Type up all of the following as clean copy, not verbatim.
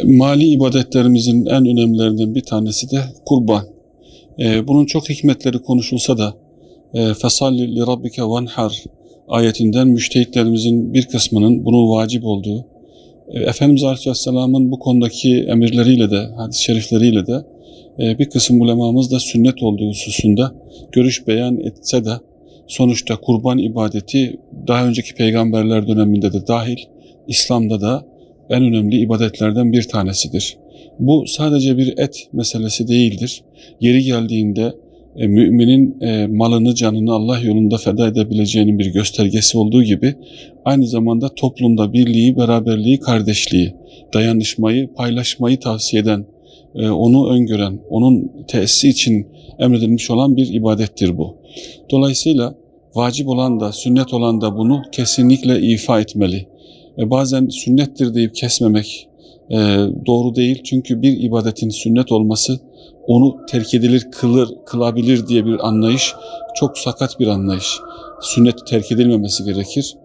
Mali ibadetlerimizin en önemlilerinden bir tanesi de kurban. Bunun çok hikmetleri konuşulsa da "Fesalli li rabbike venhar" ayetinden müştehitlerimizin bir kısmının bunun vacip olduğu, Efendimiz Aleyhisselam'ın bu konudaki emirleriyle de, hadis-i şerifleriyle de bir kısım ulemamız da sünnet olduğu hususunda görüş beyan etse de sonuçta kurban ibadeti daha önceki peygamberler döneminde de dahil İslam'da da en önemli ibadetlerden bir tanesidir. Bu sadece bir et meselesi değildir. Yeri geldiğinde müminin malını, canını Allah yolunda feda edebileceğinin bir göstergesi olduğu gibi aynı zamanda toplumda birliği, beraberliği, kardeşliği, dayanışmayı, paylaşmayı tavsiye eden, onu öngören, onun tesisi için emredilmiş olan bir ibadettir bu. Dolayısıyla vacip olan da, sünnet olan da bunu kesinlikle ifa etmeli. Bazen sünnettir deyip kesmemek doğru değil. Çünkü bir ibadetin sünnet olması onu terk edilir, kılabilir diye bir anlayış çok sakat bir anlayış. Sünnet terk edilmemesi gerekir.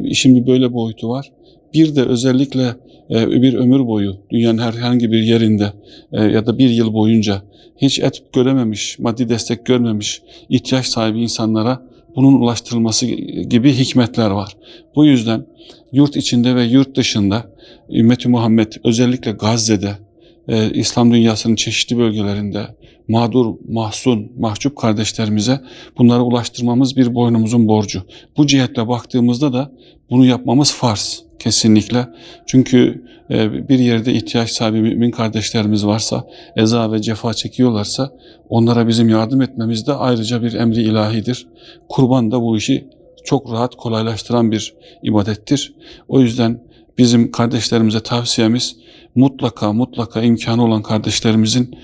İşin bir böyle boyutu var. Bir de özellikle bir ömür boyu dünyanın herhangi bir yerinde ya da bir yıl boyunca hiç et görememiş, maddi destek görmemiş ihtiyaç sahibi insanlara bunun ulaştırılması gibi hikmetler var. Bu yüzden yurt içinde ve yurt dışında Ümmet-i Muhammed özellikle Gazze'de, İslam dünyasının çeşitli bölgelerinde mağdur, mahzun, mahcup kardeşlerimize bunları ulaştırmamız bir boynumuzun borcu. Bu cihetle baktığımızda da bunu yapmamız farz kesinlikle. Çünkü bir yerde ihtiyaç sahibi mümin kardeşlerimiz varsa, eza ve cefa çekiyorlarsa onlara bizim yardım etmemiz de ayrıca bir emri ilahidir. Kurban da bu işi çok rahat kolaylaştıran bir ibadettir. O yüzden bizim kardeşlerimize tavsiyemiz mutlaka imkanı olan kardeşlerimizin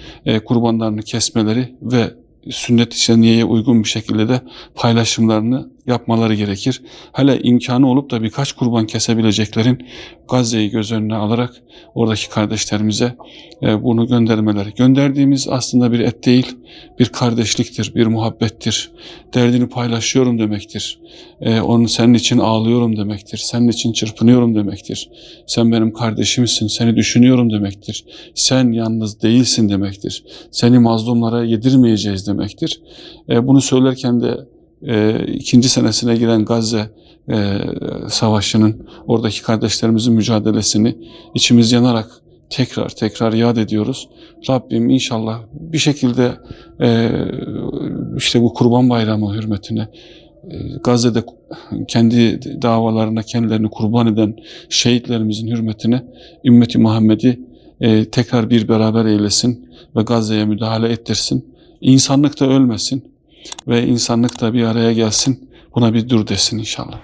kurbanlarını kesmeleri ve sünnet-i seniyeye uygun bir şekilde de paylaşımlarını yapmaları gerekir. Hele imkanı olup da birkaç kurban kesebileceklerin Gazze'yi göz önüne alarak oradaki kardeşlerimize bunu göndermeleri. Gönderdiğimiz aslında bir et değil, bir kardeşliktir, bir muhabbettir. Derdini paylaşıyorum demektir. Onun senin için ağlıyorum demektir. Senin için çırpınıyorum demektir. Sen benim kardeşimsin, seni düşünüyorum demektir. Sen yalnız değilsin demektir. Seni mazlumlara yedirmeyeceğiz demektir. Bunu söylerken de ikinci senesine giren Gazze savaşının, oradaki kardeşlerimizin mücadelesini içimiz yanarak tekrar yad ediyoruz. Rabbim inşallah bir şekilde işte bu Kurban Bayramı hürmetine Gazze'de kendi davalarına kendilerini kurban eden şehitlerimizin hürmetine Ümmeti Muhammed'i tekrar bir beraber eylesin ve Gazze'ye müdahale ettirsin. İnsanlık da ölmesin ve insanlık da bir araya gelsin. Buna bir dur desin inşallah.